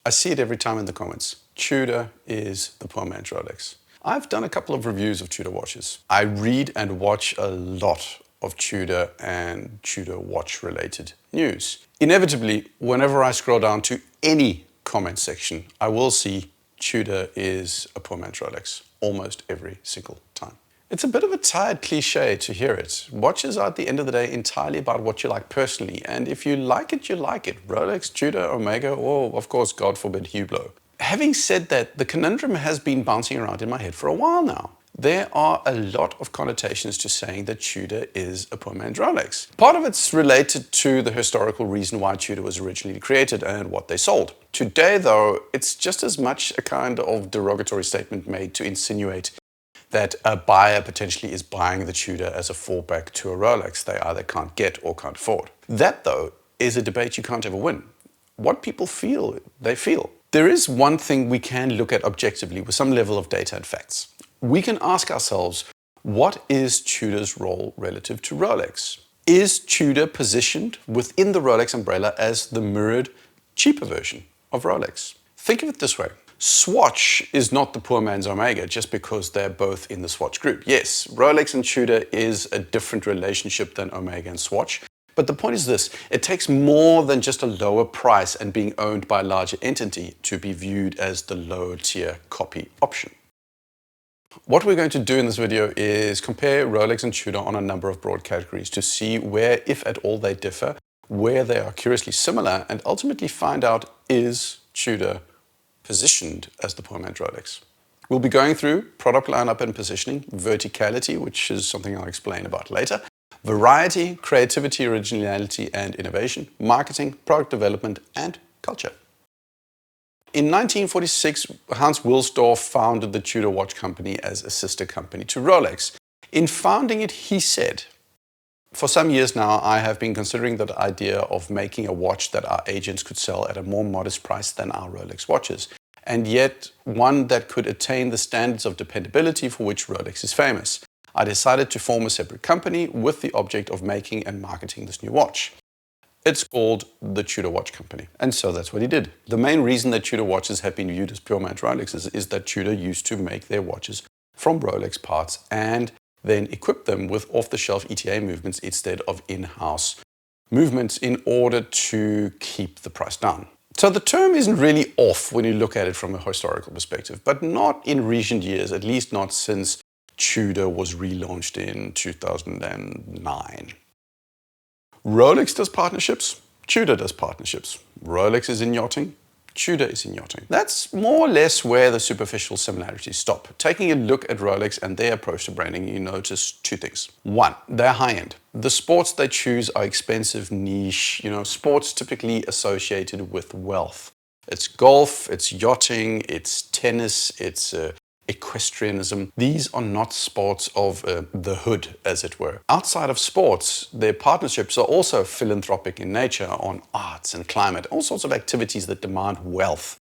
I see it every time in the comments. Tudor is the poor man's Rolex. I've done a couple of reviews of Tudor watches. I read and watch a lot of Tudor and Tudor watch related news. Inevitably, whenever I scroll down to any comment section, I will see Tudor is a poor man's Rolex almost every single time. It's a bit of a tired cliche to hear it. Watches are at the end of the day entirely about what you like personally, and if you like it, you like it. Rolex, Tudor, Omega, or of course, God forbid, Hublot. Having said that, the conundrum has been bouncing around in my head for a while now. There are a lot of connotations to saying that Tudor is a poor man's Rolex. Part of it's related to the historical reason why Tudor was originally created and what they sold. Today, though, it's just as much a kind of derogatory statement made to insinuate that a buyer potentially is buying the Tudor as a fallback to a Rolex they either can't get or can't afford. That, though, is a debate you can't ever win. What people feel, they feel. There is one thing we can look at objectively with some level of data and facts. We can ask ourselves, what is Tudor's role relative to Rolex? Is Tudor positioned within the Rolex umbrella as the mirrored, cheaper version of Rolex? Think of it this way. Swatch is not the poor man's Omega just because they're both in the Swatch group. Yes, Rolex and Tudor is a different relationship than Omega and Swatch. But the point is this, it takes more than just a lower price and being owned by a larger entity to be viewed as the lower tier copy option. What we're going to do in this video is compare Rolex and Tudor on a number of broad categories to see where, if at all, they differ, where they are curiously similar, and ultimately find out, is Tudor positioned as the poor man's Rolex? We'll be going through product lineup and positioning, verticality, which is something I'll explain about later, variety, creativity, originality, and innovation, marketing, product development, and culture. In 1946, Hans Wilsdorf founded the Tudor Watch Company as a sister company to Rolex. In founding it, he said, "For some years now, I have been considering the idea of making a watch that our agents could sell at a more modest price than our Rolex watches, and yet one that could attain the standards of dependability for which Rolex is famous. I decided to form a separate company with the object of making and marketing this new watch. It's called the Tudor Watch Company." And so that's what he did. The main reason that Tudor watches have been viewed as pure man's Rolexes is that Tudor used to make their watches from Rolex parts and then equip them with off-the-shelf ETA movements instead of in-house movements in order to keep the price down. So the term isn't really off when you look at it from a historical perspective, but not in recent years, at least not since Tudor was relaunched in 2009. Rolex does partnerships, Tudor does partnerships. Rolex is in yachting, Tudor is in yachting. That's more or less where the superficial similarities stop. Taking a look at Rolex and their approach to branding, you notice two things. One, they're high-end. The sports they choose are expensive, niche, sports typically associated with wealth. It's golf, it's yachting, it's tennis, it's equestrianism. These are not sports of the hood, as it were. Outside of sports, their partnerships are also philanthropic in nature on arts and climate, all sorts of activities that demand wealth.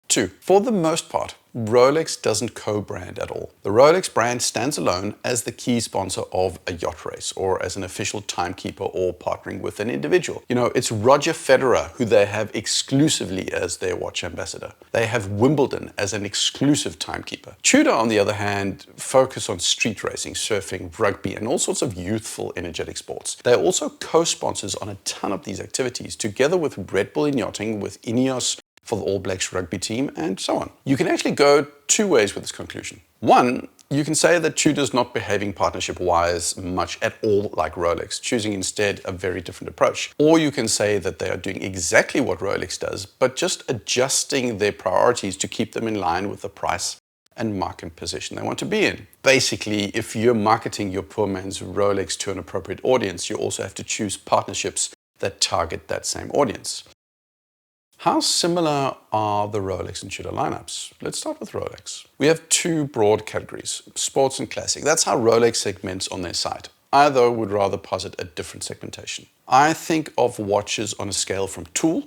Two, for the most part, Rolex doesn't co-brand at all. The Rolex brand stands alone as the key sponsor of a yacht race or as an official timekeeper or partnering with an individual. It's Roger Federer who they have exclusively as their watch ambassador. They have Wimbledon as an exclusive timekeeper. Tudor, on the other hand, focus on street racing, surfing, rugby, and all sorts of youthful, energetic sports. They are also co-sponsors on a ton of these activities, together with Red Bull in yachting, with Ineos for the All Blacks rugby team, and so on. You can actually go two ways with this conclusion. One, you can say that Tudor's not behaving partnership-wise much at all like Rolex, choosing instead a very different approach. Or you can say that they are doing exactly what Rolex does, but just adjusting their priorities to keep them in line with the price and market position they want to be in. Basically, if you're marketing your poor man's Rolex to an appropriate audience, you also have to choose partnerships that target that same audience. How similar are the Rolex and Tudor lineups? Let's start with Rolex. We have two broad categories, sports and classic. That's how Rolex segments on their site. I, though, would rather posit a different segmentation. I think of watches on a scale from tool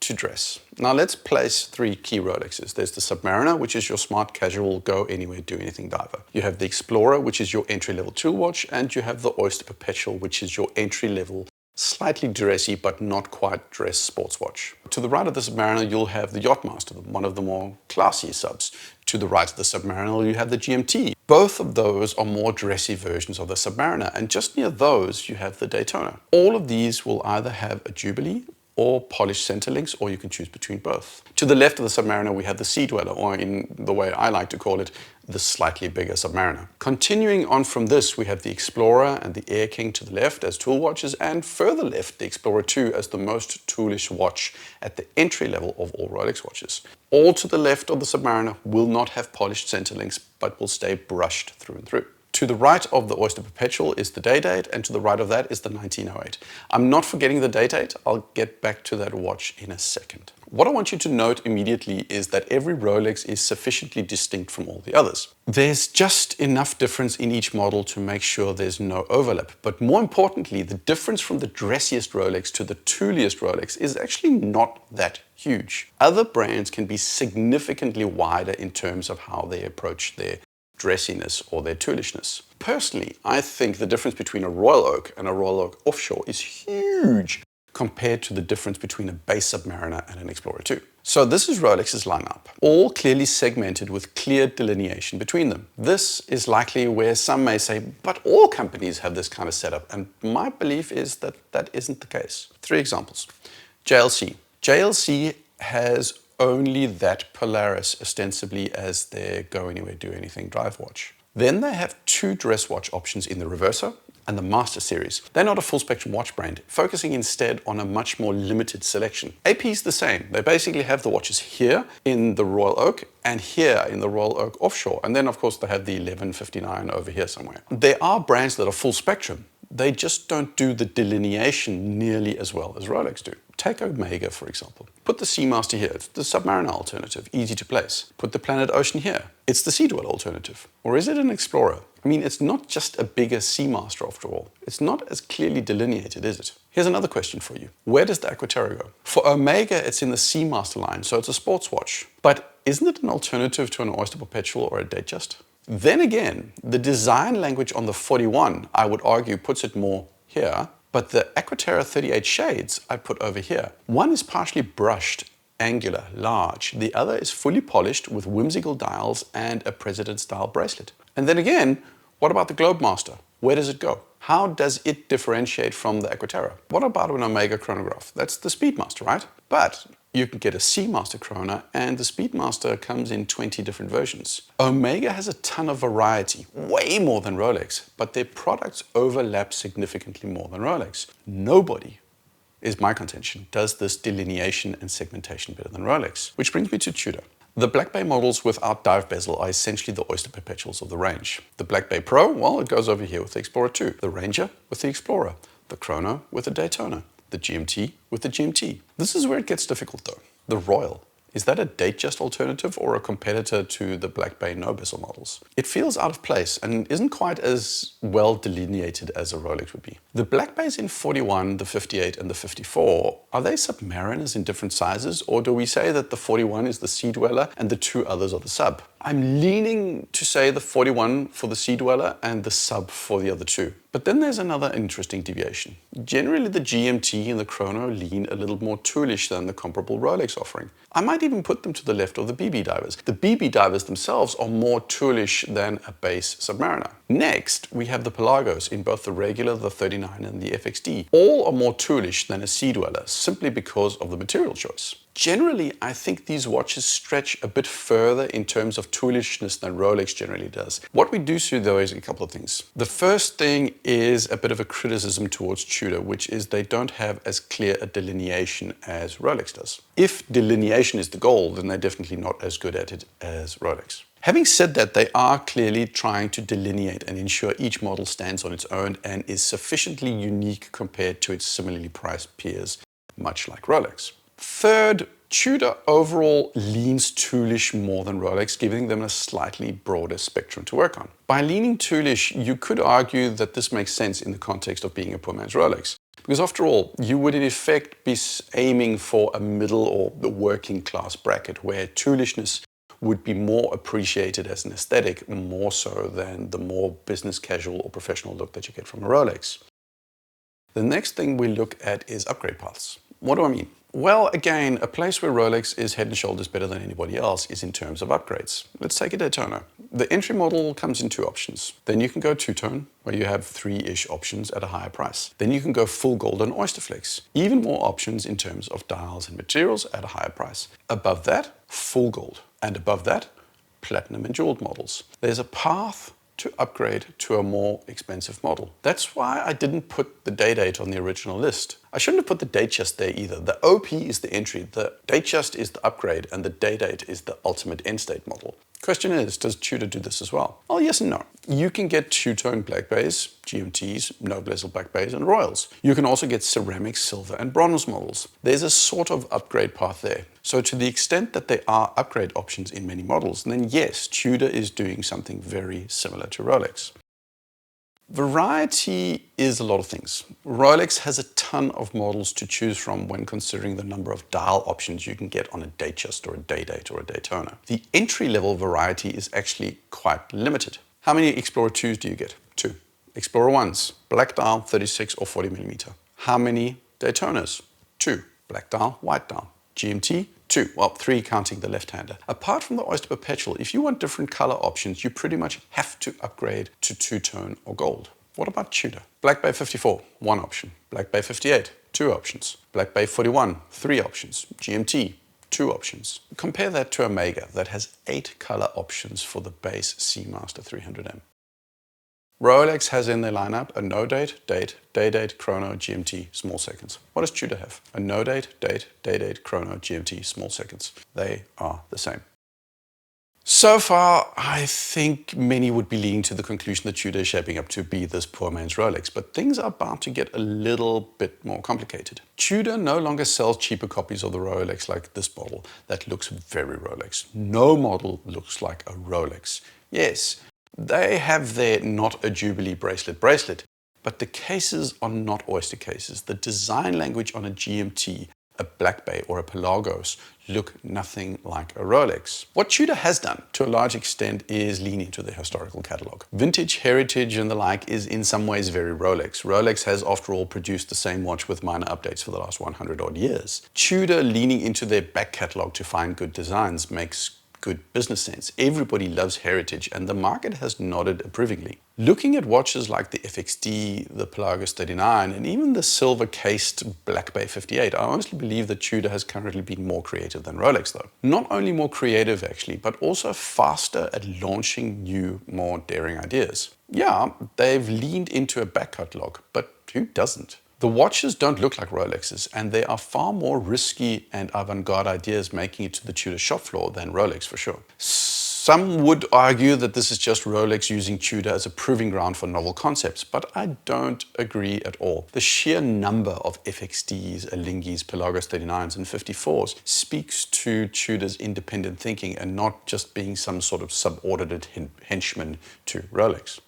to dress. Now let's place three key Rolexes. There's the Submariner, which is your smart, casual, go anywhere, do anything diver. You have the Explorer, which is your entry-level tool watch, and you have the Oyster Perpetual, which is your entry-level Slightly dressy, but not quite dress sports watch. To the right of the Submariner, you'll have the Yachtmaster, one of the more classy subs. To the right of the Submariner, you have the GMT. Both of those are more dressy versions of the Submariner, and just near those, you have the Daytona. All of these will either have a Jubilee or polished center links, or you can choose between both. To the left of the Submariner, we have the Sea Dweller, or in the way I like to call it, the slightly bigger Submariner. Continuing on from this, we have the Explorer and the Air King to the left as tool watches, and further left, the Explorer 2 as the most toolish watch at the entry level of all Rolex watches. All to the left of the Submariner will not have polished center links, but will stay brushed through and through. To the right of the Oyster Perpetual is the day date, and to the right of that is the 1908. I'm not forgetting the day date. I'll get back to that watch in a second. What I want you to note immediately is that every Rolex is sufficiently distinct from all the others. There's just enough difference in each model to make sure there's no overlap. But more importantly, the difference from the dressiest Rolex to the tooliest Rolex is actually not that huge. Other brands can be significantly wider in terms of how they approach their dressiness or their toolishness. Personally, I think the difference between a Royal Oak and a Royal Oak Offshore is huge compared to the difference between a base Submariner and an Explorer 2. So this is Rolex's lineup, all clearly segmented with clear delineation between them. This is likely where some may say, but all companies have this kind of setup, and my belief is that that isn't the case. 3 examples. JLC. JLC has only that Polaris ostensibly as their go anywhere, do anything drive watch. Then they have 2 dress watch options in the Reverso and the Master series. They're not a full spectrum watch brand, focusing instead on a much more limited selection. AP is the same. They basically have the watches here in the Royal Oak and here in the Royal Oak Offshore. And then of course they have the 1159 over here somewhere. There are brands that are full spectrum. They just don't do the delineation nearly as well as Rolex do. Take Omega, for example. Put the Seamaster here. It's the Submariner alternative, easy to place. Put the Planet Ocean here. It's the Sea Dweller alternative. Or is it an Explorer? I mean, it's not just a bigger Seamaster after all. It's not as clearly delineated, is it? Here's another question for you. Where does the Aquaterra go? For Omega, it's in the Seamaster line, so it's a sports watch. But isn't it an alternative to an Oyster Perpetual or a Datejust? Then again, the design language on the 41, I would argue, puts it more here, but the Aquaterra 38 shades I put over here. One is partially brushed, angular, large. The other is fully polished with whimsical dials and a president-style bracelet. And then again, what about the Globemaster? Where does it go? How does it differentiate from the Aquaterra? What about an Omega chronograph? That's the Speedmaster, right? But you can get a Seamaster chrono, and the Speedmaster comes in 20 different versions. Omega has a ton of variety, way more than Rolex, but their products overlap significantly more than Rolex. Nobody, is my contention, does this delineation and segmentation better than Rolex. Which brings me to Tudor. The Black Bay models without dive bezel are essentially the Oyster Perpetuals of the range. The Black Bay Pro, well, it goes over here with the Explorer 2. The Ranger with the Explorer. The Chrono with the Daytona. The GMT with the GMT. This is where it gets difficult though. The Royal. Is that a Datejust alternative or a competitor to the Black Bay no bezel models? It feels out of place and isn't quite as well delineated as a Rolex would be. The Black Bays in 41, the 58 and the 54, are they Submariners in different sizes, or do we say that the 41 is the Sea Dweller and the 2 others are the Sub? I'm leaning to say the 41 for the Sea Dweller and the Sub for the other 2. But then there's another interesting deviation. Generally the GMT and the Chrono lean a little more toolish than the comparable Rolex offering. I might even put them to the left of the BB divers. The BB divers themselves are more toolish than a base Submariner. Next, we have the Pelagos in both the regular, the 39 and the FXD. All are more toolish than a Sea Dweller simply because of the material choice. Generally, I think these watches stretch a bit further in terms of toolishness than Rolex generally does. What we do see though is a couple of things. The first thing is a bit of a criticism towards Tudor, which is they don't have as clear a delineation as Rolex does. If delineation is the goal, then they're definitely not as good at it as Rolex. Having said that, they are clearly trying to delineate and ensure each model stands on its own and is sufficiently unique compared to its similarly priced peers, much like Rolex. Third, Tudor overall leans toolish more than Rolex, giving them a slightly broader spectrum to work on. By leaning toolish, you could argue that this makes sense in the context of being a poor man's Rolex. Because after all, you would in effect be aiming for a middle or the working class bracket where toolishness would be more appreciated as an aesthetic, more so than the more business casual or professional look that you get from a Rolex. The next thing we look at is upgrade paths. What do I mean? Well, again, a place where Rolex is head and shoulders better than anybody else is in terms of upgrades. Let's take a Daytona. The entry model comes in two options. Then you can go two-tone, where you have three-ish options at a higher price. Then you can go full gold and oyster flex. Even more options in terms of dials and materials at a higher price. Above that, full gold. And above that, platinum and jeweled models. There's a path to upgrade to a more expensive model. That's why I didn't put the date on the original list. I shouldn't have put the Datejust there either. The OP is the entry, the Datejust is the upgrade, and the date is the ultimate end state model. Question is, does Tudor do this as well? Well, yes and no. You can get two-tone black bays, GMTs, no bezel black bays, and royals. You can also get ceramic, silver, and bronze models. There's a sort of upgrade path there. So to the extent that there are upgrade options in many models, then yes, Tudor is doing something very similar to Rolex. Variety is a lot of things. Rolex has a ton of models to choose from when considering the number of dial options you can get on a Datejust or a Day-Date or a Daytona. The entry-level variety is actually quite limited. How many Explorer 2s do you get? 2. Explorer 1s, black dial, 36 or 40 millimeter. How many Daytonas? 2. Black dial, white dial. GMT, 2. Well, 3 counting the left-hander. Apart from the Oyster Perpetual, if you want different color options, you pretty much have to upgrade to two-tone or gold. What about Tudor? Black Bay 54, 1 option. Black Bay 58, 2 options. Black Bay 41, 3 options. GMT, 2 options. Compare that to Omega that has 8 color options for the base Seamaster 300M. Rolex has in their lineup a no-date, date, day-date, chrono, GMT, small seconds. What does Tudor have? A no-date, date, day-date, chrono, GMT, small seconds. They are the same. So far, I think many would be leaning to the conclusion that Tudor is shaping up to be this poor man's Rolex, but things are about to get a little bit more complicated. Tudor no longer sells cheaper copies of the Rolex like this model that looks very Rolex. No model looks like a Rolex. Yes, they have their not a Jubilee bracelet, but the cases are not oyster cases. The design language on a GMT, a Black Bay or a Pelagos look nothing like a Rolex. What Tudor has done to a large extent is lean into the historical catalog. Vintage, heritage and the like is in some ways very Rolex. Rolex has after all produced the same watch with minor updates for the last 100 odd years. Tudor leaning into their back catalog to find good designs makes good business sense. Everybody loves heritage and the market has nodded approvingly. Looking at watches like the FXD, the Pelagos 39 and even the silver cased Black Bay 58, I honestly believe that Tudor has currently been more creative than Rolex though. Not only more creative actually, but also faster at launching new, more daring ideas. Yeah, they've leaned into a back catalog, but who doesn't? The watches don't look like Rolexes, and there are far more risky and avant-garde ideas making it to the Tudor shop floor than Rolex for sure. Some would argue that this is just Rolex using Tudor as a proving ground for novel concepts, but I don't agree at all. The sheer number of FXDs, Alingis, Pelagos 39s and 54s speaks to Tudor's independent thinking and not just being some sort of subordinate henchman to Rolex.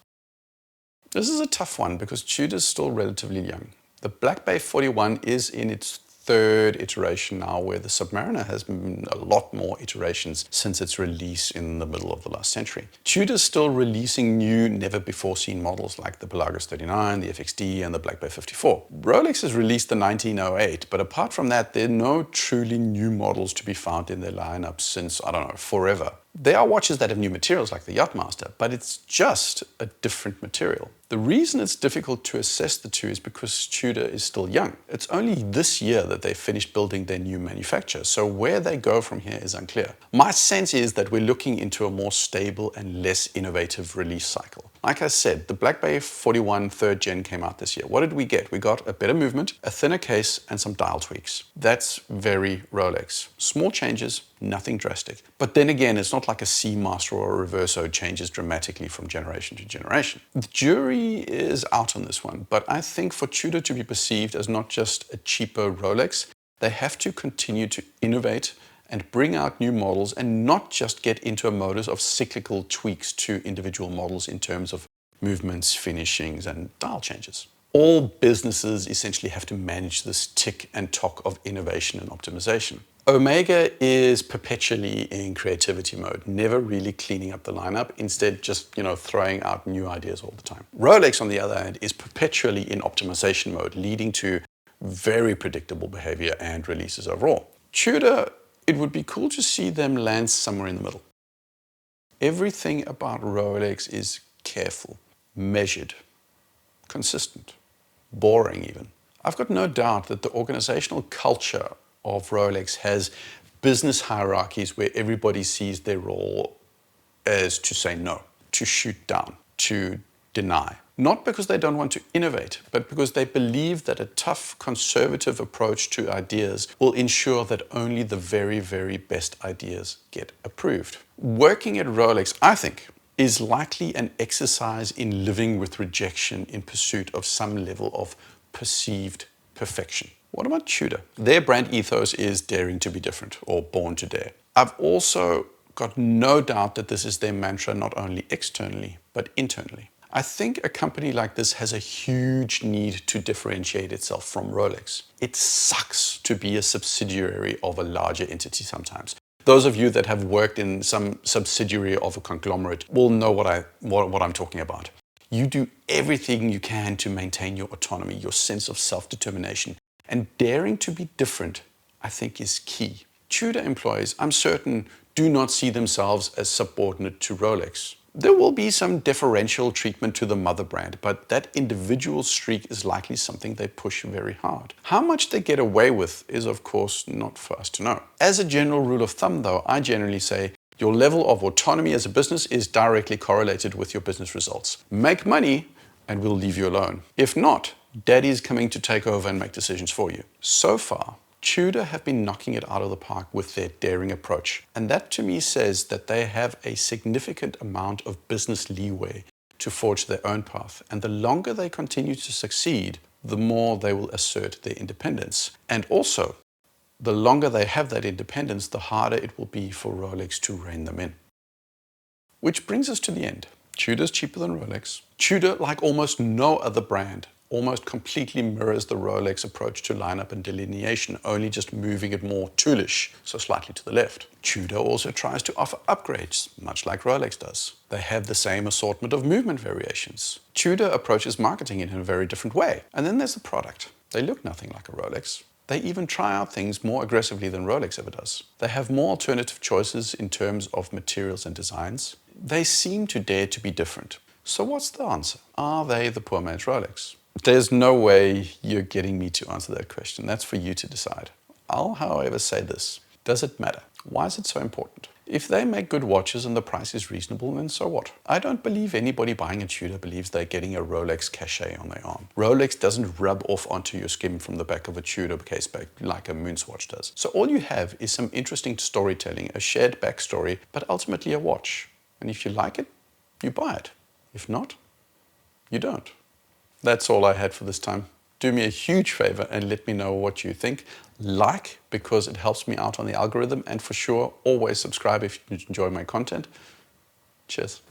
This is a tough one because Tudor's still relatively young. The Black Bay 41 is in its third iteration now, where the Submariner has been a lot more iterations since its release in the middle of the last century. Tudor's still releasing new, never-before-seen models like the Pelagos 39, the FXD, and the Black Bay 54. Rolex has released the 1908, but apart from that, there are no truly new models to be found in their lineup since, I don't know, forever. There are watches that have new materials like the Yachtmaster, but it's just a different material. The reason it's difficult to assess the two is because Tudor is still young. It's only this year that they finished building their new manufacture, so where they go from here is unclear. My sense is that we're looking into a more stable and less innovative release cycle. Like I said, the Black Bay 41 3rd gen came out this year. What did we get? We got a better movement, a thinner case, and some dial tweaks. That's very Rolex. Small changes, nothing drastic. But then again, it's not like a Seamaster or a Reverso changes dramatically from generation to generation. The jury is out on this one, but I think for Tudor to be perceived as not just a cheaper Rolex, they have to continue to innovate and bring out new models and not just get into a modus of cyclical tweaks to individual models in terms of movements, finishings, and dial changes. All businesses essentially have to manage this tick and tock of innovation and optimization. Omega is perpetually in creativity mode, never really cleaning up the lineup, instead just, throwing out new ideas all the time. Rolex, on the other hand, is perpetually in optimization mode, leading to very predictable behavior and releases overall. Tudor, it would be cool to see them land somewhere in the middle. Everything about Rolex is careful, measured, consistent, boring even. I've got no doubt that the organizational culture of Rolex has business hierarchies where everybody sees their role as to say no, to shoot down, to deny. Not because they don't want to innovate, but because they believe that a tough, conservative approach to ideas will ensure that only the very, very best ideas get approved. Working at Rolex, I think, is likely an exercise in living with rejection in pursuit of some level of perceived perfection. What about Tudor? Their brand ethos is daring to be different, or born to dare. I've also got no doubt that this is their mantra not only externally, but internally. I think a company like this has a huge need to differentiate itself from Rolex. It sucks to be a subsidiary of a larger entity sometimes. Those of you that have worked in some subsidiary of a conglomerate will know what I'm talking about. You do everything you can to maintain your autonomy, your sense of self-determination. And daring to be different, I think, is key. Tudor employees, I'm certain, do not see themselves as subordinate to Rolex. There will be some deferential treatment to the mother brand, but that individual streak is likely something they push very hard. How much they get away with is, of course, not for us to know. As a general rule of thumb, though, I generally say your level of autonomy as a business is directly correlated with your business results. Make money and we'll leave you alone. If not, Daddy's coming to take over and make decisions for you. So far, Tudor have been knocking it out of the park with their daring approach. And that to me says that they have a significant amount of business leeway to forge their own path. And the longer they continue to succeed, the more they will assert their independence. And also, the longer they have that independence, the harder it will be for Rolex to rein them in. Which brings us to the end. Tudor's cheaper than Rolex. Tudor, like almost no other brand, almost completely mirrors the Rolex approach to lineup and delineation, only just moving it more toolish, so slightly to the left. Tudor also tries to offer upgrades, much like Rolex does. They have the same assortment of movement variations. Tudor approaches marketing in a very different way. And then there's the product. They look nothing like a Rolex. They even try out things more aggressively than Rolex ever does. They have more alternative choices in terms of materials and designs. They seem to dare to be different. So what's the answer? Are they the poor man's Rolex? There's no way you're getting me to answer that question. That's for you to decide. I'll, however, say this. Does it matter? Why is it so important? If they make good watches and the price is reasonable, then so what? I don't believe anybody buying a Tudor believes they're getting a Rolex cachet on their arm. Rolex doesn't rub off onto your skin from the back of a Tudor case back like a Moonswatch does. So all you have is some interesting storytelling, a shared backstory, but ultimately a watch. And if you like it, you buy it. If not, you don't. That's all I had for this time. Do me a huge favor and let me know what you think. Like, because it helps me out on the algorithm, and for sure, always subscribe if you enjoy my content. Cheers.